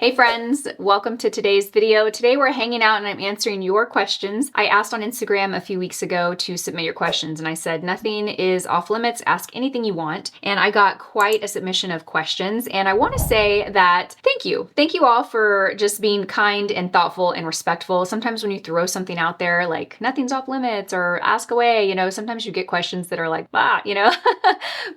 Hey friends, welcome to today's video. Today we're hanging out and I'm answering your questions. I asked on Instagram a few weeks ago to submit your questions and I said nothing is off limits, ask anything you want. And I got quite a submission of questions and I want to say that thank you. Thank you all for just being kind and thoughtful and respectful. Sometimes when you throw something out there like nothing's off limits or ask away, sometimes you get questions that are like, but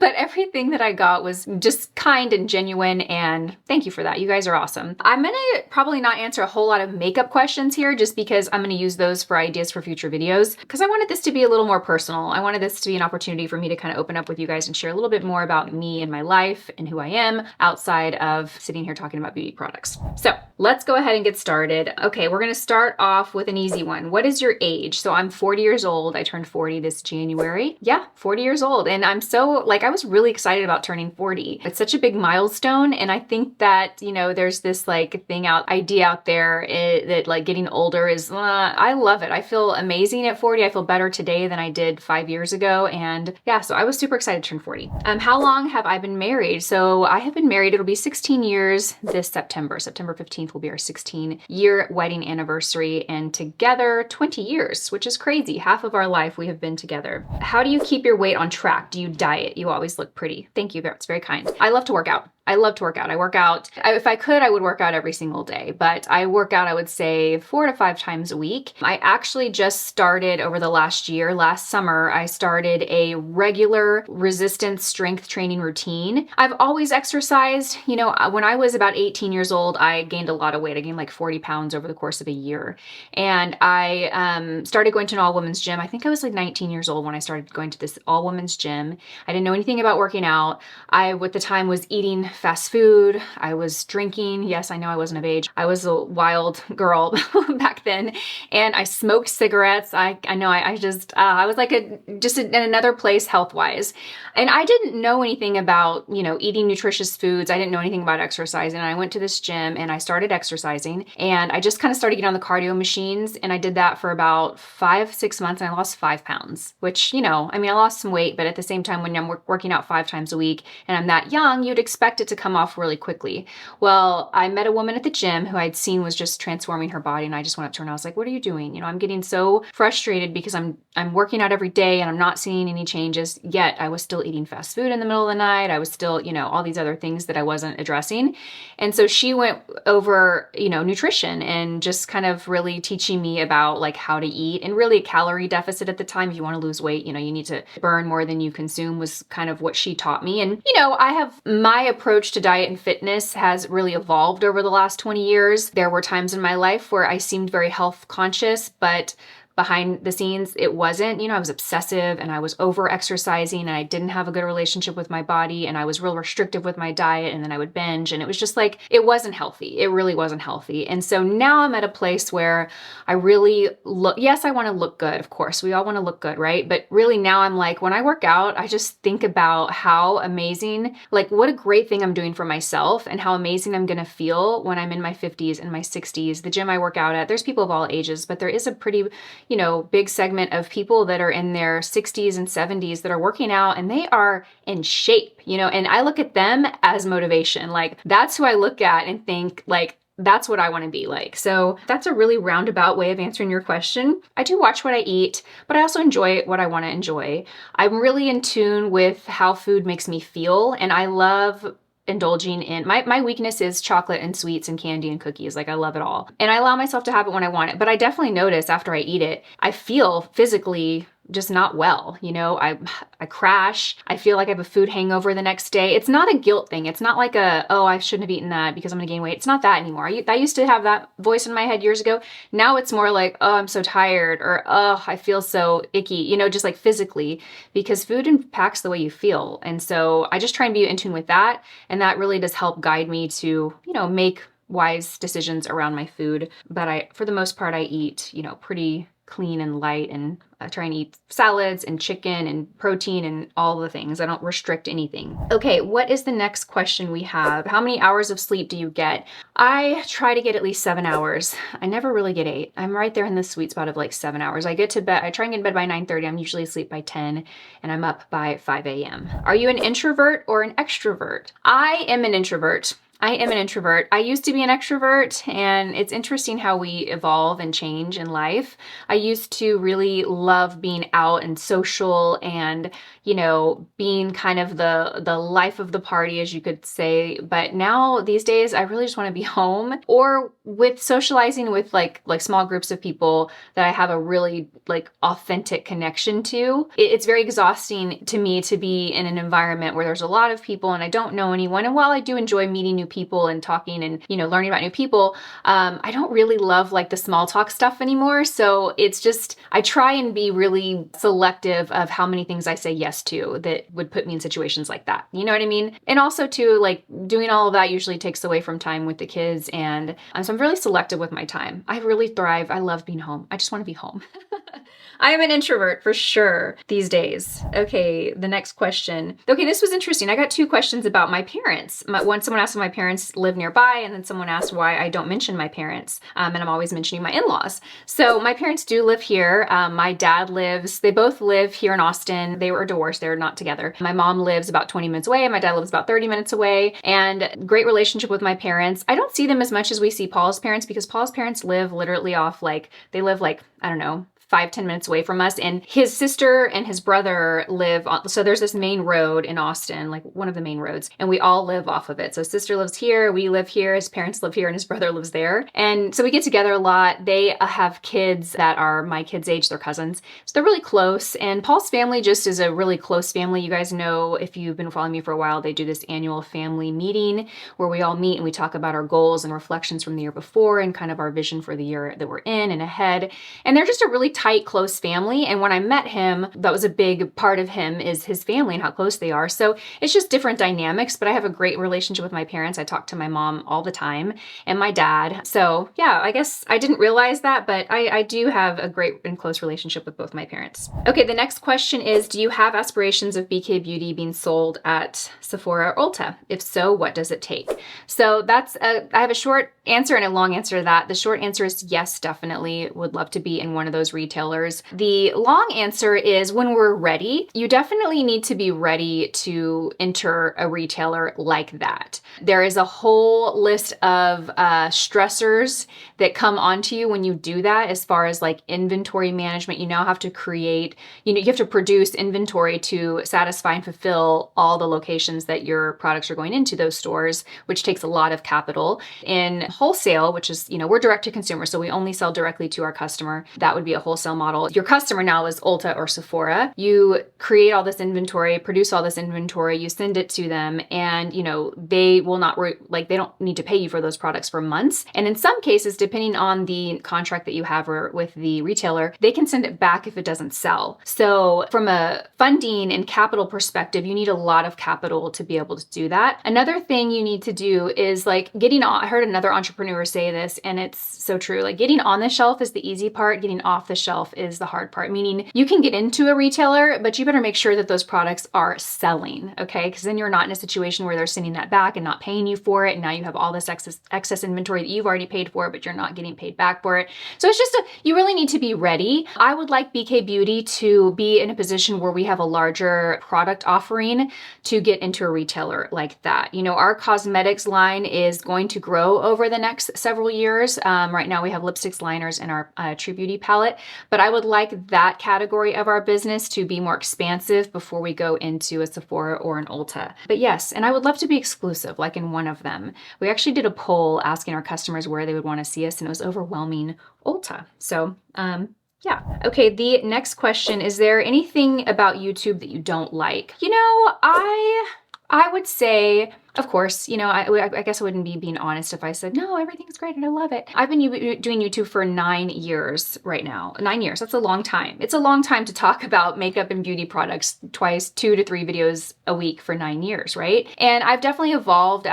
everything that I got was just kind and genuine and thank you for that. You guys are awesome. I'm gonna probably not answer a whole lot of makeup questions here just because I'm gonna use those for ideas for future videos because I wanted this to be a little more personal. I wanted this to be an opportunity for me to kind of open up with you guys and share a little bit more about me and my life and who I am outside of sitting here talking about beauty products. So let's go ahead and get started. Okay, we're gonna start off with an easy one. What is your age? So I'm 40 years old. I turned 40 this January. Yeah, 40 years old. And I'm so I was really excited about turning 40. It's such a big milestone. And I think that, there's this idea out there that getting older is, I love it. I feel amazing at 40. I feel better today than I did 5 years ago. And yeah, so I was super excited to turn 40. How long have I been married? So I have been married. It'll be 16 years this September. September 15th will be our 16-year wedding anniversary and together 20 years, which is crazy. Half of our life we have been together. How do you keep your weight on track? Do you diet? You always look pretty. Thank you. That's very kind. I love to work out. I love to work out. I work out. If I could, I would work out every single day, but I work out, I would say 4 to 5 times a week. I actually just started over the last year, last summer, I started a regular resistance strength training routine. I've always exercised. When I was about 18 years old, I gained a lot of weight. I gained like 40 pounds over the course of a year. And I started going to an all-women's gym. I think I was like 19 years old when I started going to this all-women's gym. I didn't know anything about working out. I, at the time, was eating fast food. I was drinking. Yes, I know I wasn't of age. I was a wild girl back then. And I smoked cigarettes. I know I was like in another place health-wise. And I didn't know anything about, eating nutritious foods. I didn't know anything about exercising. And I went to this gym and I started exercising and I just kind of started getting on the cardio machines. And I did that for about 5-6 months and I lost 5 pounds, which, I lost some weight, but at the same time, when I'm working out 5 times a week and I'm that young, you'd expect it to come off really quickly. Well, I met a woman at the gym who I'd seen was just transforming her body and I just went up to her and I was like, what are you doing? I'm getting so frustrated because I'm working out every day and I'm not seeing any changes, yet I was still eating fast food in the middle of the night. I was still, all these other things that I wasn't addressing. And so she went over, nutrition and just kind of really teaching me about how to eat and really a calorie deficit at the time. If you want to lose weight, you need to burn more than you consume was kind of what she taught me. And, I have my approach to diet and fitness has really evolved over the last 20 years. There were times in my life where I seemed very health conscious, but behind the scenes, it wasn't. I was obsessive and I was over exercising and I didn't have a good relationship with my body and I was real restrictive with my diet and then I would binge and it was just it wasn't healthy. It really wasn't healthy. And so now I'm at a place where I really yes, I want to look good. Of course, we all want to look good, right? But really now I'm when I work out, I just think about how amazing, what a great thing I'm doing for myself and how amazing I'm going to feel when I'm in my 50s and my 60s. The gym I work out at, there's people of all ages, but there is a pretty big segment of people that are in their 60s and 70s that are working out and they are in shape, and I look at them as motivation. That's who I look at and think that's what I want to be like. So that's a really roundabout way of answering your question. I do watch what I eat, but I also enjoy what I want to enjoy. I'm really in tune with how food makes me feel, and I love indulging in my weakness is chocolate and sweets and candy and cookies. I love it all. And I allow myself to have it when I want it. But I definitely notice after I eat it, I feel physically just not well. I crash. I feel like I have a food hangover the next day. It's not a guilt thing. It's not I shouldn't have eaten that because I'm gonna gain weight. It's not that anymore. I used to have that voice in my head years ago. Now it's more I'm so tired or, I feel so icky, just physically, because food impacts the way you feel. And so I just try and be in tune with that. And that really does help guide me to, make wise decisions around my food. But for the most part, I eat, pretty clean and light and I try and eat salads and chicken and protein and all the things. I don't restrict anything. Okay, what is the next question we have? How many hours of sleep do you get? I try to get at least 7 hours. I never really get 8. I'm right there in the sweet spot of 7 hours. I get to bed, I try and get in bed by 9:30. I'm usually asleep by 10 and I'm up by 5 a.m. Are you an introvert or an extrovert? I am an introvert. I am an introvert. I used to be an extrovert, and it's interesting how we evolve and change in life. I used to really love being out and social and, you know, being kind of the life of the party, as you could say. But now these days, I really just want to be home or with socializing with like small groups of people that I have a really like authentic connection to. It's very exhausting to me to be in an environment where there's a lot of people and I don't know anyone. And while I do enjoy meeting new people and talking and, you know, learning about new people, I don't really love like the small talk stuff anymore. So it's just, I try and be really selective of how many things I say yes to that would put me in situations like that. You know what I mean? And also too, like doing all of that usually takes away from time with the kids. And so I'm really selective with my time. I really thrive. I love being home. I just want to be home. I am an introvert for sure these days. Okay, the next question. Okay, this was interesting. I got 2 questions about my parents. Someone asked if my parents live nearby, and then someone asked why I don't mention my parents. And I'm always mentioning my in-laws. So my parents do live here. My dad they both live here in Austin. They were divorced, they're not together. My mom lives about 20 minutes away, and my dad lives about 30 minutes away. And great relationship with my parents. I don't see them as much as we see Paul's parents because Paul's parents live literally off they live I don't know, 5-10 minutes away from us. And his sister and his brother live on, so there's this main road in Austin, like one of the main roads, and we all live off of it. So his sister lives here, we live here, his parents live here, and his brother lives there. And so we get together a lot. They have kids that are my kids' age, they're cousins. So they're really close. And Paul's family just is a really close family. You guys know, if you've been following me for a while, they do this annual family meeting where we all meet and we talk about our goals and reflections from the year before and kind of our vision for the year that we're in and ahead. And they're just a really tight, close family. And when I met him, that was a big part of him is his family and how close they are. So it's just different dynamics, but I have a great relationship with my parents. I talk to my mom all the time and my dad. So yeah, I guess I didn't realize that, but I do have a great and close relationship with both my parents. Okay, the next question is, do you have aspirations of BK Beauty being sold at Sephora Ulta? If so, what does it take? So I have a short answer and a long answer to that. The short answer is yes, definitely would love to be in one of those retailers. The long answer is when we're ready. You definitely need to be ready to enter a retailer like that. There is a whole list of stressors that come onto you when you do that, as far as like inventory management. You now have to create, you have to produce inventory to satisfy and fulfill all the locations that your products are going into, those stores, which takes a lot of capital. In wholesale, which is, we're direct to consumer, so we only sell directly to our customer. That would be a wholesale model. Your customer now is Ulta or Sephora. You create all this inventory, produce all this inventory, you send it to them, and they will not they don't need to pay you for those products for months. And in some cases, depending on the contract that you have or with the retailer, they can send it back if it doesn't sell. So from a funding and capital perspective, you need a lot of capital to be able to do that. Another thing you need to do is I heard another entrepreneur say this, and it's so true. Getting on the shelf is the easy part. Getting off the shelf is the hard part, meaning you can get into a retailer, but you better make sure that those products are selling, okay? Because then you're not in a situation where they're sending that back and not paying you for it. And now you have all this excess inventory that you've already paid for, but you're not getting paid back for it. So it's just you really need to be ready. I would like BK Beauty to be in a position where we have a larger product offering to get into a retailer like that. Our cosmetics line is going to grow over the next several years. Right now we have lipsticks, liners, and our True Beauty palette, but I would like that category of our business to be more expansive before we go into a Sephora or an Ulta. But yes, and I would love to be exclusive, like in one of them. We actually did a poll asking our customers where they would want to see us, and it was overwhelming Ulta. So, yeah. Okay, the next question, is there anything about YouTube that you don't like? I would say, of course, I guess I wouldn't be being honest if I said, no, everything's great and I love it. I've been doing YouTube for 9 years right now. 9 years, that's a long time. It's a long time to talk about makeup and beauty products twice, 2 to 3 videos a week for 9 years, right? And I've definitely evolved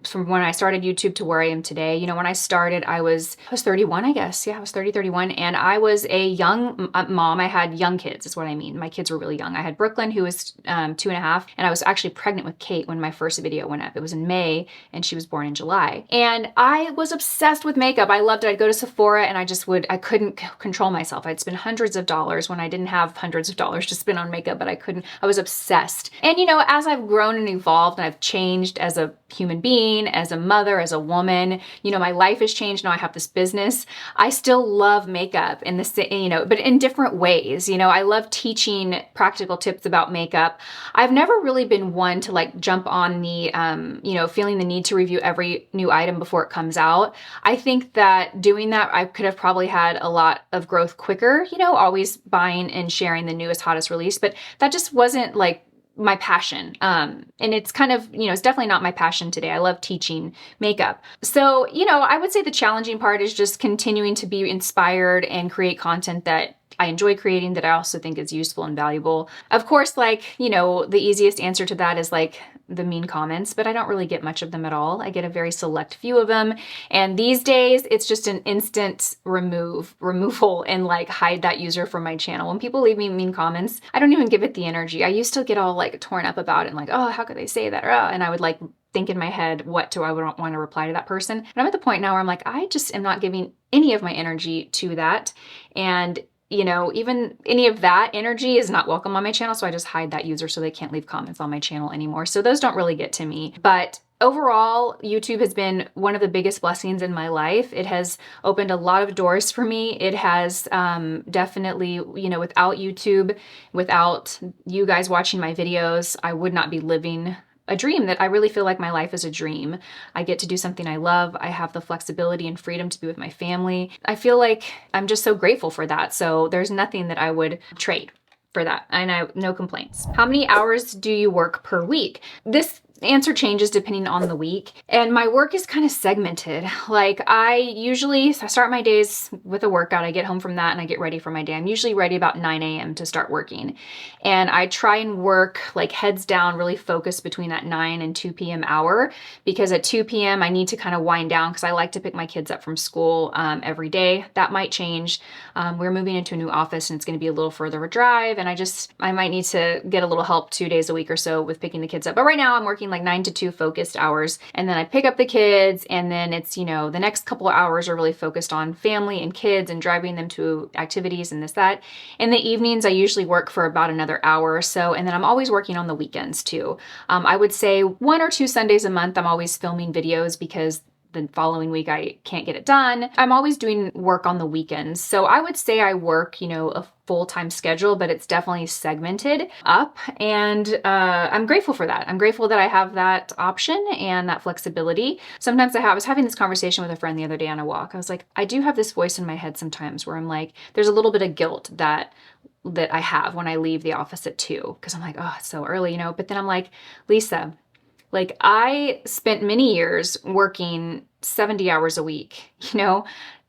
from when I started YouTube to where I am today. When I started, I was 31, I guess. Yeah, I was 31. And I was a young mom. I had young kids, is what I mean. My kids were really young. I had Brooklyn, who was 2.5, and I was actually pregnant with Kate when my first video went up. It was in May and she was born in July. And I was obsessed with makeup. I loved it. I'd go to Sephora and I couldn't control myself. I'd spend hundreds of dollars when I didn't have hundreds of dollars to spend on makeup, but I was obsessed. And as I've grown and evolved and I've changed as a human being, as a mother, as a woman, my life has changed. Now I have this business. I still love makeup in but in different ways. I love teaching practical tips about makeup. I've never really been one to like jump on the, feeling the need to review every new item before it comes out. I think that doing that, I could have probably had a lot of growth quicker, always buying and sharing the newest, hottest release, but that just wasn't like my passion. And it's kind of, it's definitely not my passion today. I love teaching makeup. So, I would say the challenging part is just continuing to be inspired and create content that I enjoy creating, that I also think is useful and valuable. Of course, the easiest answer to that is like the mean comments, but I don't really get much of them at all. I get a very select few of them. And these days it's just an instant removal and like hide that user from my channel. When people leave me mean comments, I don't even give it the energy. I used to get all like torn up about it and like, oh, how could they say that? And I would like think in my head, what do I want to reply to that person? And I'm at the point now where I'm like, I just am not giving any of my energy to that. And even any of that energy is not welcome on my channel. So I just hide that user so they can't leave comments on my channel anymore. So those don't really get to me. But overall, YouTube has been one of the biggest blessings in my life. It has opened a lot of doors for me. It has definitely, without YouTube, without you guys watching my videos, I would not be living a dream. That I really feel like my life is a dream. I get to do something I love. I have the flexibility and freedom to be with my family. I feel like I'm just so grateful for that. So there's nothing that I would trade for that. And I no complaints. How many hours do you work per week? This answer changes depending on the week. And my work is kind of segmented. Like I start my days with a workout. I get home from that and I get ready for my day. I'm usually ready about 9 a.m. to start working. And I try and work like heads down, really focused between that 9 and 2 p.m. hour, because at 2 p.m. I need to kind of wind down because I like to pick my kids up from school every day. That might change. We're moving into a new office and it's going to be a little further of a drive. And I might need to get a little help 2 days a week or so with picking the kids up. But right now I'm working like 9 to 2 focused hours. And then I pick up the kids and then it's, the next couple of hours are really focused on family and kids and driving them to activities and this, that. In the evenings, I usually work for about another hour or so. And then I'm always working on the weekends too. I would say 1 or 2 Sundays a month, I'm always filming videos because the following week I can't get it done. I'm always doing work on the weekends. So I would say I work, a full-time schedule, but it's definitely segmented up. And I'm grateful for that. I'm grateful that I have that option and that flexibility. Sometimes I was having this conversation with a friend the other day on a walk. I was like, I do have this voice in my head sometimes where I'm like, there's a little bit of guilt that I have when I leave the office at 2, because I'm like, oh, it's so early, but then I'm like, Lisa, like I spent many years working 70 hours a week,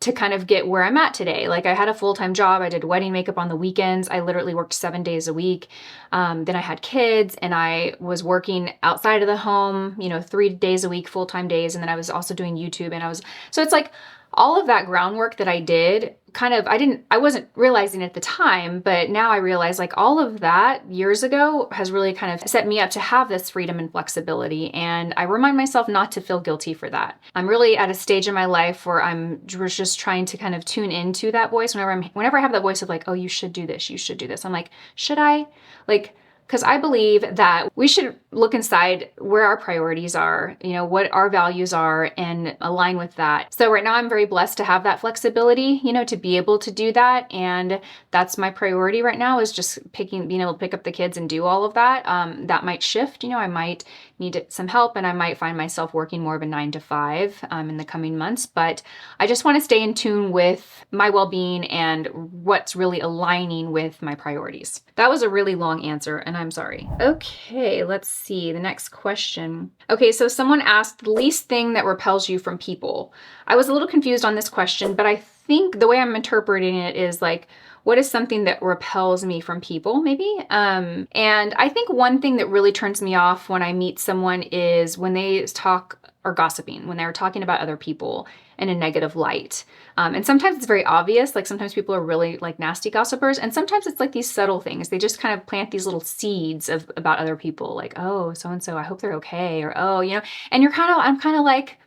to kind of get where I'm at today. Like I had a full-time job. I did wedding makeup on the weekends. I literally worked 7 days a week. Then I had kids and I was working outside of the home, 3 days a week, full-time days. And then I was also doing YouTube so it's like all of that groundwork that I did I wasn't realizing at the time, but now I realize like all of that years ago has really kind of set me up to have this freedom and flexibility. And I remind myself not to feel guilty for that. I'm really at a stage in my life where I'm just trying to kind of tune into that voice. Whenever I have that voice of like, oh, you should do this, you should do this. I'm like, should I? Because I believe that we should look inside where our priorities are, what our values are and align with that. So right now I'm very blessed to have that flexibility, to be able to do that. And that's my priority right now, is just being able to pick up the kids and do all of that. That might shift, I might need some help and I might find myself working more of a 9 to 5 in the coming months. But I just want to stay in tune with my well-being and what's really aligning with my priorities. That was a really long answer and I'm sorry. Okay, let's see the next question. Okay, so someone asked the least thing that repels you from people. I was a little confused on this question, but I think the way I'm interpreting it is like, what is something that repels me from people, maybe? And I think one thing that really turns me off when I meet someone is when they talk are gossiping, when they're talking about other people in a negative light. And sometimes it's very obvious, like sometimes people are really like nasty gossipers, and sometimes it's like these subtle things. They just kind of plant these little seeds of about other people, like, oh, so-and-so, I hope they're okay, or oh, you know, and I'm kind of like,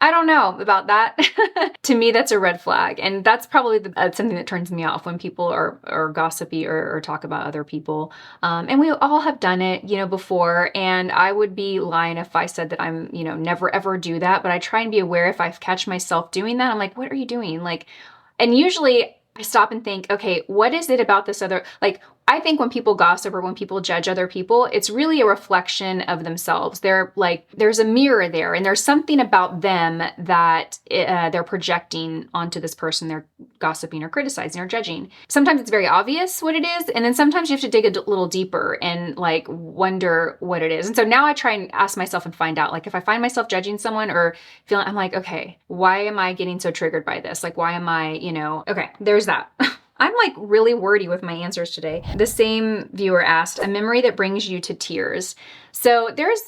I don't know about that. To me, that's a red flag. And that's probably something that turns me off when people are gossipy or talk about other people. And we all have done it, you know, before. And I would be lying if I said that I'm, you know, never ever do that. But I try and be aware if I catch myself doing that. I'm like, what are you doing? Like, and usually I stop and think, okay, what is it about this other, like, I think when people gossip or when people judge other people, it's really a reflection of themselves. They're like, there's a mirror there, and there's something about them that they're projecting onto this person they're gossiping or criticizing or judging. Sometimes it's very obvious what it is, and then sometimes you have to dig a little deeper and like wonder what it is. And so now I try and ask myself and find out, like if I find myself judging someone or feeling, I'm like, okay, why am I getting so triggered by this? Like, why am I, you know, okay, there's that. I'm like really wordy with my answers today. The same viewer asked, a memory that brings you to tears. So there's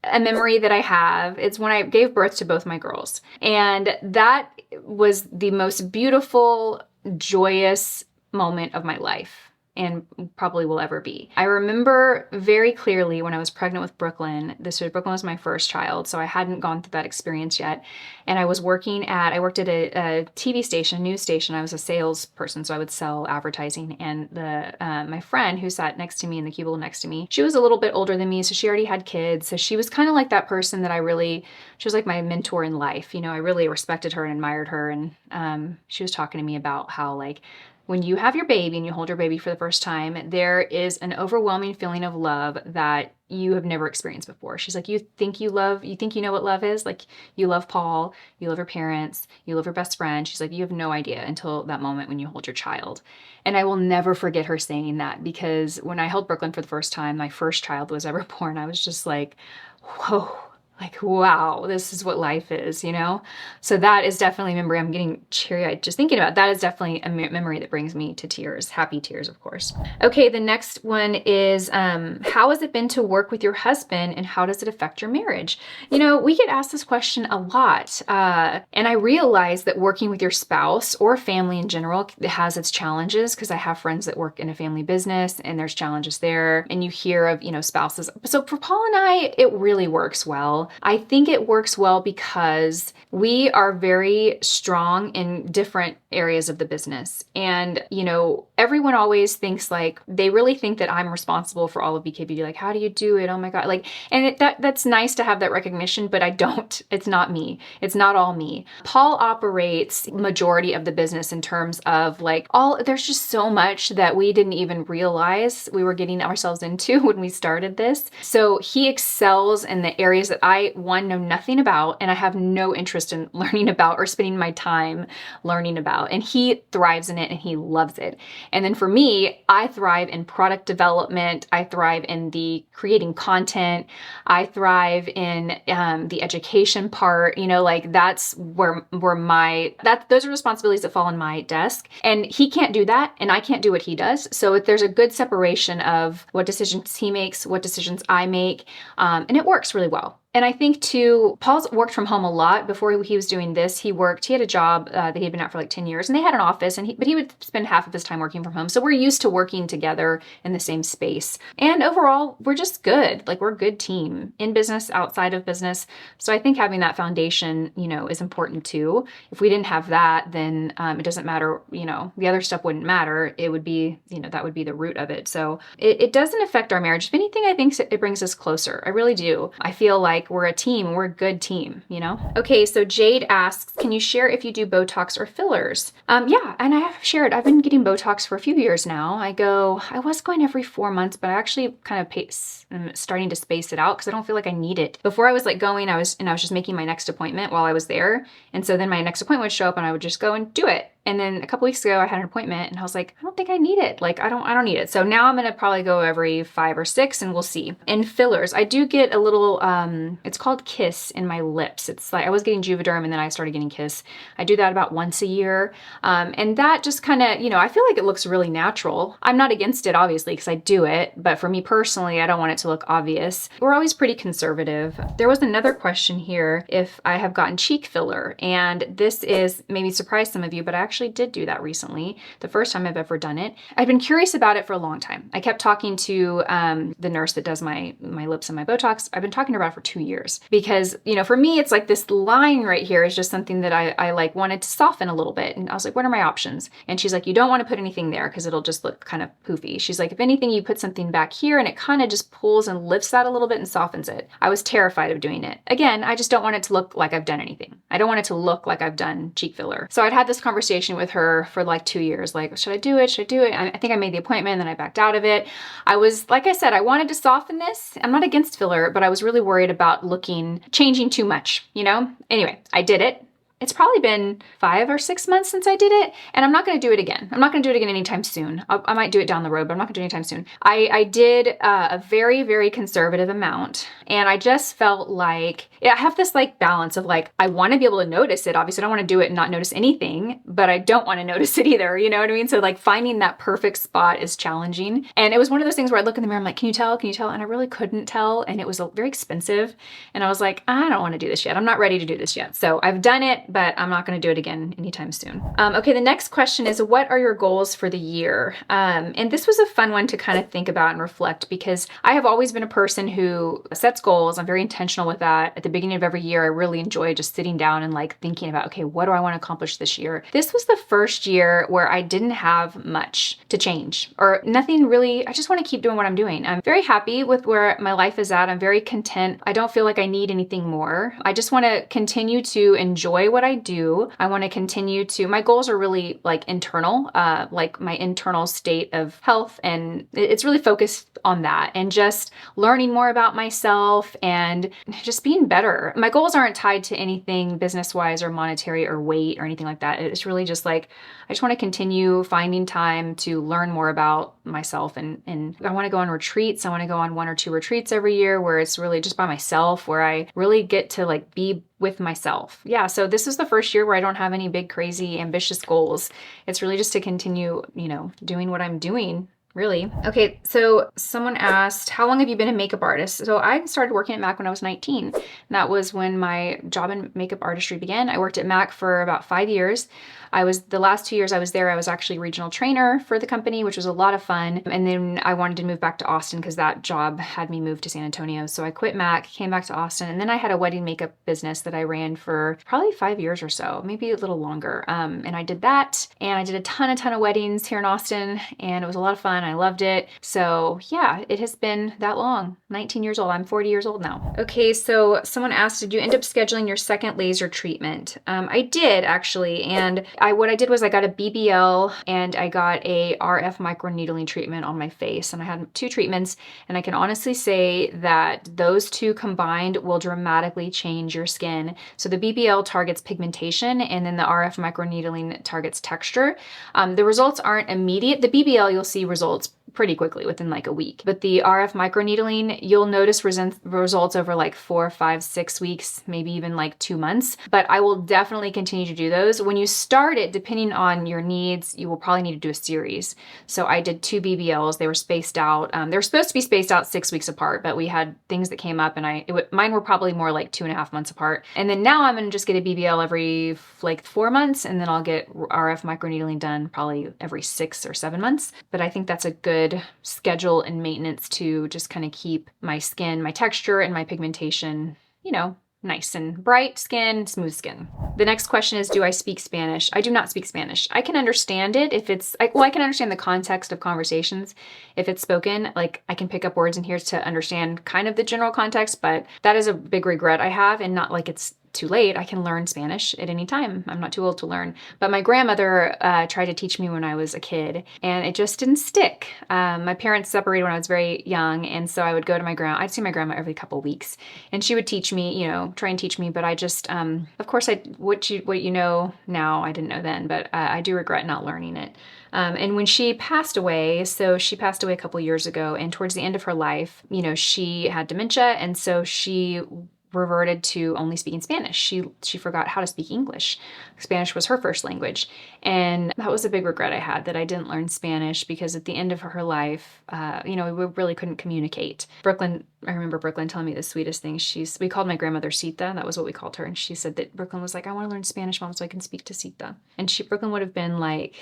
a memory that I have. It's when I gave birth to both my girls. And that was the most beautiful, joyous moment of my life, and probably will ever be. I remember very clearly when I was pregnant with Brooklyn. Brooklyn was my first child, so I hadn't gone through that experience yet. And I worked at a TV station, news station. I was a salesperson, so I would sell advertising. And my friend who sat next to me in the cubicle next to me, she was a little bit older than me, so she already had kids. So she was kind of like that person that she was like my mentor in life. You know, I really respected her and admired her. And she was talking to me about how like, when you have your baby and you hold your baby for the first time, there is an overwhelming feeling of love that you have never experienced before. She's like, you think you know what love is? Like, you love Paul, you love your parents, you love your best friend. She's like, you have no idea until that moment when you hold your child. And I will never forget her saying that, because when I held Brooklyn for the first time, my first child was ever born, I was just like, whoa. Like, wow, this is what life is, you know? So that is definitely a memory. I'm getting teary-eyed just thinking about. That is definitely a memory that brings me to tears. Happy tears, of course. Okay, the next one is, how has it been to work with your husband, and how does it affect your marriage? You know, we get asked this question a lot. And I realize that working with your spouse or family in general has its challenges, because I have friends that work in a family business and there's challenges there. And you hear of, you know, spouses. So for Paul and I, it really works well. I think it works well because we are very strong in different areas of the business. And, you know, everyone always thinks like, they really think that I'm responsible for all of BKB. Like, how do you do it? Oh my God. Like, and that's nice to have that recognition, but I don't. It's not me. It's not all me. Paul operates majority of the business in terms of like there's just so much that we didn't even realize we were getting ourselves into when we started this. So he excels in the areas that I, one, know nothing about, and I have no interest in learning about or spending my time learning about. And he thrives in it and he loves it. And then for me, I thrive in product development. I thrive in the creating content. I thrive in the education part. You know, like that's where those are responsibilities that fall on my desk. And he can't do that, and I can't do what he does. So if there's a good separation of what decisions he makes, what decisions I make, and it works really well. And I think too, Paul's worked from home a lot. Before he was doing this, he had a job that he had been at for like 10 years, and they had an office, but he would spend half of his time working from home. So we're used to working together in the same space. And overall, we're just good. Like, we're a good team in business, outside of business. So I think having that foundation, you know, is important too. If we didn't have that, then it doesn't matter, you know, the other stuff wouldn't matter. It would be, you know, that would be the root of it. So it doesn't affect our marriage. If anything, I think it brings us closer. I really do. I feel like we're a team. We're a good team, you know? Okay, so Jade asks, can you share if you do Botox or fillers? Yeah, and I have shared. I've been getting Botox for a few years now. I was going every 4 months, but I actually kind of I'm starting to space it out because I don't feel like I need it. Before I was like going, I was just making my next appointment while I was there. And so then my next appointment would show up and I would just go and do it. And then a couple weeks ago, I had an appointment and I was like, I don't think I need it. Like, I don't need it. So now I'm going to probably go every 5 or 6 and we'll see. And fillers, I do get a little, it's called Kiss in my lips. It's like, I was getting Juvederm and then I started getting Kiss. I do that about once a year. And that just kind of, I feel like it looks really natural. I'm not against it, obviously, because I do it. But for me personally, I don't want it to look obvious. We're always pretty conservative. There was another question here if I have gotten cheek filler. And this is maybe surprise some of you, but I actually did do that recently. The first time I've ever done it. I've been curious about it for a long time. I kept talking to the nurse that does my lips and my Botox. I've been talking to her about it for 2 years because, for me, it's like this line right here is just something that I like wanted to soften a little bit. And I was like, what are my options? And she's like, you don't want to put anything there because it'll just look kind of poofy. She's like, if anything, you put something back here and it kind of just pulls and lifts that a little bit and softens it. I was terrified of doing it. Again, I just don't want it to look like I've done anything. I don't want it to look like I've done cheek filler. So I'd had this conversation with her for like 2 years. Like, should I do it? Should I do it? I think I made the appointment and then I backed out of it. I was, like I said, I wanted to soften this. I'm not against filler, but I was really worried about changing too much, Anyway, I did it. It's probably been 5 or 6 months since I did it, and I'm not going to do it again. I'm not going to do it again anytime soon. I might do it down the road, but I'm not going to do it anytime soon. I did a very, very conservative amount, and I just felt like I have this like balance of like, I want to be able to notice it. Obviously, I don't want to do it and not notice anything, but I don't want to notice it either. You know what I mean? So like finding that perfect spot is challenging. And it was one of those things where I look in the mirror, I'm like, can you tell? Can you tell? And I really couldn't tell, and it was very expensive. And I was like, I don't want to do this yet. I'm not ready to do this yet. So I've done it, but I'm not going to do it again anytime soon. Okay, the next question is, what are your goals for the year? And this was a fun one to kind of think about and reflect because I have always been a person who sets goals. I'm very intentional with that. At the beginning of every year, I really enjoy just sitting down and like thinking about, okay, what do I want to accomplish this year? This was the first year where I didn't have much to change or nothing really. I just want to keep doing what I'm doing. I'm very happy with where my life is at. I'm very content. I don't feel like I need anything more. I just want to continue to enjoy what I do. I want to continue to, my goals are really like internal, like my internal state of health. And it's really focused on that and just learning more about myself and just being better. My goals aren't tied to anything business-wise or monetary or weight or anything like that. It's really just like, I just want to continue finding time to learn more about myself. And I want to go on retreats. I want to go on 1 or 2 retreats every year where it's really just by myself, where I really get to like be with myself. Yeah, so this is the first year where I don't have any big, crazy, ambitious goals. It's really just to continue, doing what I'm doing. Really. Okay, so someone asked, how long have you been a makeup artist? So I started working at MAC when I was 19. And that was when my job in makeup artistry began. I worked at MAC for about 5 years. The last 2 years I was there, I was actually regional trainer for the company, which was a lot of fun. And then I wanted to move back to Austin because that job had me move to San Antonio. So I quit MAC, came back to Austin, and then I had a wedding makeup business that I ran for probably 5 years or so, maybe a little longer. And I did that, and I did a ton of weddings here in Austin, and it was a lot of fun. I loved it. So yeah, it has been that long. 19 years old. I'm 40 years old now. Okay, so someone asked, did you end up scheduling your second laser treatment? I did actually, and what I did was I got a BBL and I got a RF microneedling treatment on my face, and I had 2 treatments, and I can honestly say that those 2 combined will dramatically change your skin. So the BBL targets pigmentation, and then the RF microneedling targets texture. The results aren't immediate. The BBL, you'll see results pretty quickly within like a week. But the RF microneedling, you'll notice results over like 4, 5, 6 weeks, maybe even like 2 months. But I will definitely continue to do those. When you start it, depending on your needs, you will probably need to do a series. So I did 2 BBLs. They were spaced out. They were supposed to be spaced out 6 weeks apart, but we had things that came up, and mine were probably more like 2.5 months apart. And then now I'm going to just get a BBL every like 4 months, and then I'll get RF microneedling done probably every 6 or 7 months. But I think that's a good schedule and maintenance to just kind of keep my skin, my texture, and my pigmentation, nice and bright skin, smooth skin. The next question is, do I speak Spanish? I do not speak Spanish. I can understand it if it's, I can understand the context of conversations. If it's spoken, like I can pick up words in here to understand kind of the general context, but that is a big regret I have, and not like it's too late. I can learn Spanish at any time. I'm not too old to learn. But my grandmother tried to teach me when I was a kid, and it just didn't stick. My parents separated when I was very young, and so I would go to my grandma. I'd see my grandma every couple of weeks, and she would teach me, try and teach me. But I just, of course, what you know now, I didn't know then, but I do regret not learning it. And when she passed away, so she passed away a couple years ago, and towards the end of her life, she had dementia, and so she reverted to only speaking Spanish. She forgot how to speak English. Spanish was her first language. And that was a big regret I had, that I didn't learn Spanish, because at the end of her life, we really couldn't communicate. I remember Brooklyn telling me the sweetest thing. We called my grandmother Sita. That was what we called her. And she said that Brooklyn was like, I want to learn Spanish, Mom, so I can speak to Sita. And Brooklyn would have been like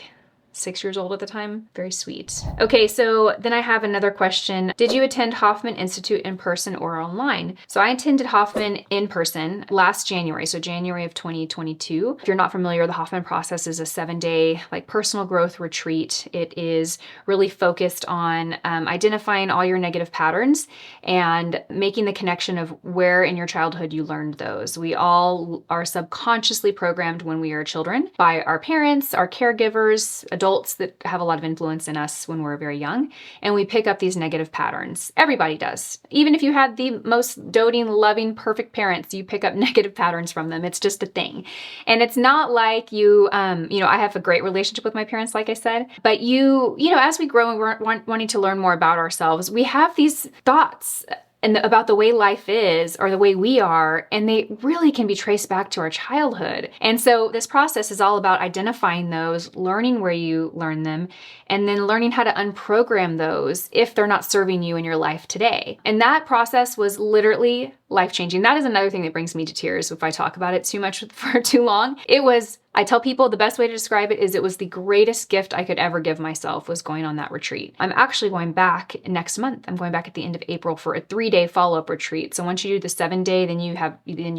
6 years old at the time. Very sweet. Okay, so then I have another question. Did you attend Hoffman Institute in person or online? So I attended Hoffman in person last January, so January of 2022. If you're not familiar, the Hoffman process is a 7-day personal growth retreat. It is really focused on identifying all your negative patterns and making the connection of where in your childhood you learned those. We all are subconsciously programmed when we are children by our parents, our caregivers, adults that have a lot of influence in us when we're very young, and we pick up these negative patterns. Everybody does. Even if you had the most doting, loving, perfect parents, you pick up negative patterns from them. It's just a thing. And it's not like I have a great relationship with my parents, like I said, but as we grow and we're wanting to learn more about ourselves, we have these thoughts about the way life is, or the way we are, and they really can be traced back to our childhood. And so this process is all about identifying those, learning where you learn them, and then learning how to unprogram those if they're not serving you in your life today. And that process was literally life-changing. That is another thing that brings me to tears if I talk about it too much for too long. I tell people the best way to describe it was the greatest gift I could ever give myself, was going on that retreat. I'm actually going back next month. I'm going back at the end of April for a 3-day follow-up retreat. So once you do the 7-day, then you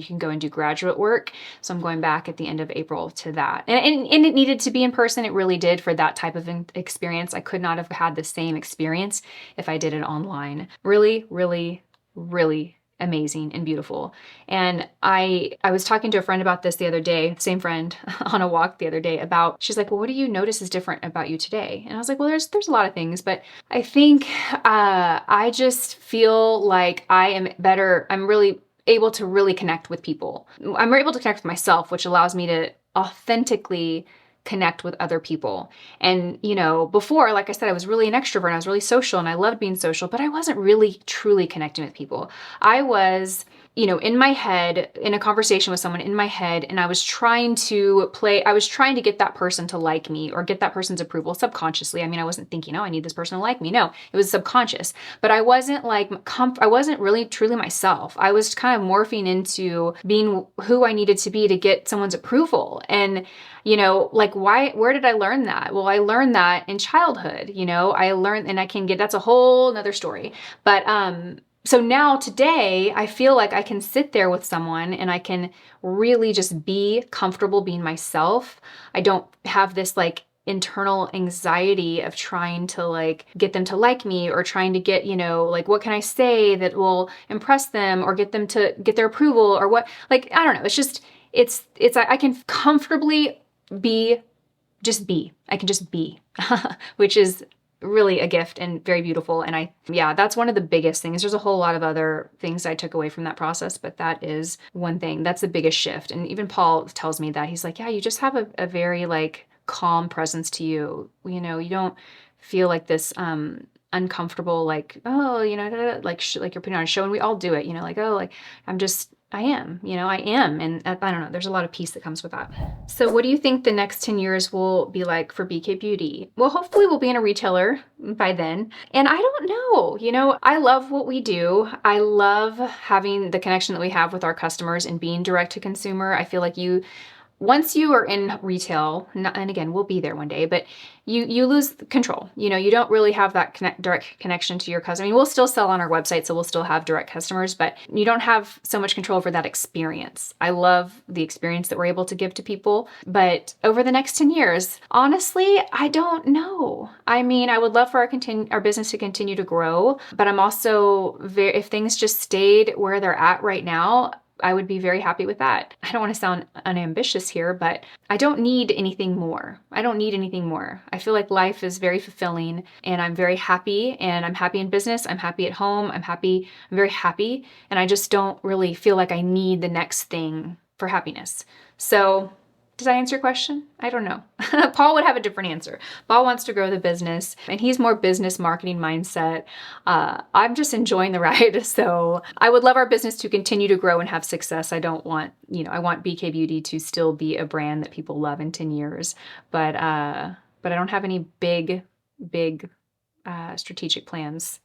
can go and do graduate work. So I'm going back at the end of April to that. And it needed to be in person. It really did, for that type of experience. I could not have had the same experience if I did it online. Really, really, really amazing and beautiful. And I was talking to a friend about this the other day, same friend, on a walk the other day, she's like, well, what do you notice is different about you today? And I was like, well, there's a lot of things, but I think I just feel like I am better. I'm really able to really connect with people. I'm able to connect with myself, which allows me to authentically connect with other people. And, before, like I said, I was really an extrovert and I was really social and I loved being social, but I wasn't really truly connecting with people. I was, in my head, in a conversation with someone in my head, and I was trying to get that person to like me or get that person's approval subconsciously. I mean, I wasn't thinking, oh, I need this person to like me. No, it was subconscious, but I wasn't I wasn't really truly myself. I was kind of morphing into being who I needed to be to get someone's approval. And where did I learn that? Well, I learned that in childhood, that's a whole nother story. But, so now today, I feel like I can sit there with someone and I can really just be comfortable being myself. I don't have this internal anxiety of trying to get them to like me, or trying to get, what can I say that will impress them or get them to get their approval, or what, I don't know. It's just, I can comfortably just be. I can just be, which is really a gift and very beautiful. And that's one of the biggest things. There's a whole lot of other things I took away from that process, but that is one thing. That's the biggest shift. And even Paul tells me that. He's like, yeah, you just have a very calm presence to you. You don't feel like this uncomfortable, like you're putting on a show. And we all do it, I am. And I don't know, there's a lot of peace that comes with that. So what do you think the next 10 years will be like for BK Beauty? Well, hopefully we'll be in a retailer by then. And I don't know, I love what we do. I love having the connection that we have with our customers and being direct to consumer. I feel like once you are in retail, and again, we'll be there one day, but you lose control. You don't really have that direct connection to your customer. I mean, we'll still sell on our website, so we'll still have direct customers, but you don't have so much control over that experience. I love the experience that we're able to give to people, but over the next 10 years, honestly, I don't know. I mean, I would love for our business to continue to grow, but I'm also if things just stayed where they're at right now, I would be very happy with that. I don't want to sound unambitious here, but I don't need anything more. I don't need anything more. I feel like life is very fulfilling and I'm very happy, and I'm happy in business. I'm happy at home. I'm very happy. And I just don't really feel like I need the next thing for happiness. So does that answer your question? I don't know. Paul would have a different answer. Paul wants to grow the business and he's more business marketing mindset. I'm just enjoying the ride. So I would love our business to continue to grow and have success. I don't want, I want BK Beauty to still be a brand that people love in 10 years. But I don't have any big strategic plans.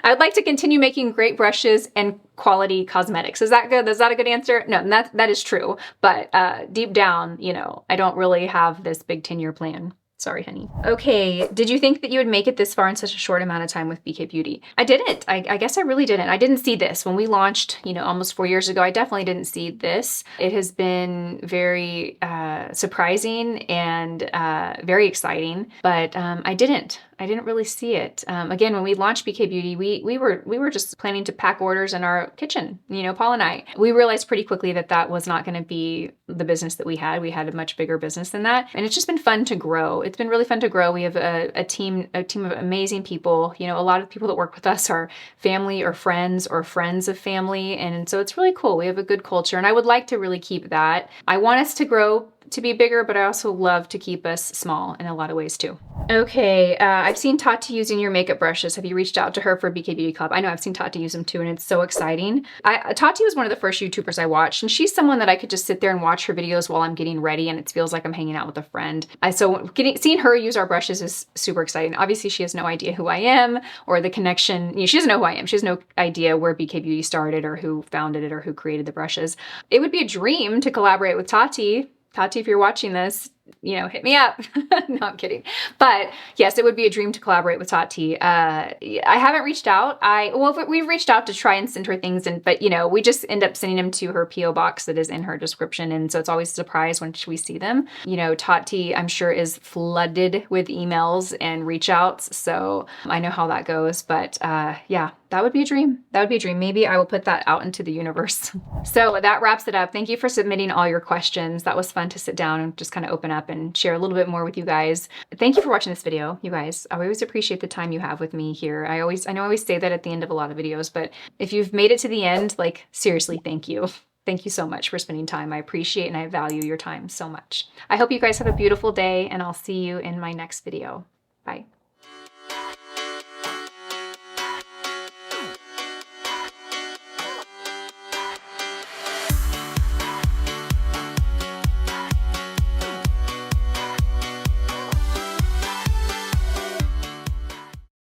I would like to continue making great brushes and quality cosmetics. Is that good? Is that a good answer? No, that is true. But deep down, I don't really have this big 10-year plan. Sorry, honey. Okay, did you think that you would make it this far in such a short amount of time with BK Beauty? I didn't. I guess I really didn't. I didn't see this. When we launched, almost 4 years ago, I definitely didn't see this. It has been very surprising and very exciting, but I didn't really see it. Again, when we launched BK Beauty, we were just planning to pack orders in our kitchen, Paul and I. We realized pretty quickly that was not going to be the business that we had. We had a much bigger business than that. And it's just been fun to grow. It's been really fun to grow. We have a team of amazing people. A lot of people that work with us are family or friends of family. And so it's really cool. We have a good culture and I would like to really keep that. I want us to grow to be bigger, but I also love to keep us small in a lot of ways too. Okay, I've seen Tati using your makeup brushes. Have you reached out to her for BK Beauty Club? I know I've seen Tati use them too, and it's so exciting. Tati was one of the first YouTubers I watched, and she's someone that I could just sit there and watch her videos while I'm getting ready, and it feels like I'm hanging out with a friend. So seeing her use our brushes is super exciting. Obviously, she has no idea who I am or the connection. She doesn't know who I am. She has no idea where BK Beauty started or who founded it or who created the brushes. It would be a dream to collaborate with Tati. Tati, if you're watching this, hit me up. No, I'm kidding. But yes, it would be a dream to collaborate with Tati. I haven't reached out. We've reached out to try and send her things, but we just end up sending them to her PO box that is in her description, and so it's always a surprise when we see them. Tati, I'm sure, is flooded with emails and reach outs, so I know how that goes. But yeah, that would be a dream. That would be a dream. Maybe I will put that out into the universe. So that wraps it up. Thank you for submitting all your questions. That was fun to sit down and just kind of open up and share a little bit more with you guys. Thank you for watching this video, you guys. I always appreciate the time you have with me here. I know I always say that at the end of a lot of videos, but if you've made it to the end, seriously, thank you. Thank you so much for spending time. I appreciate and I value your time so much. I hope you guys have a beautiful day, and I'll see you in my next video. Bye.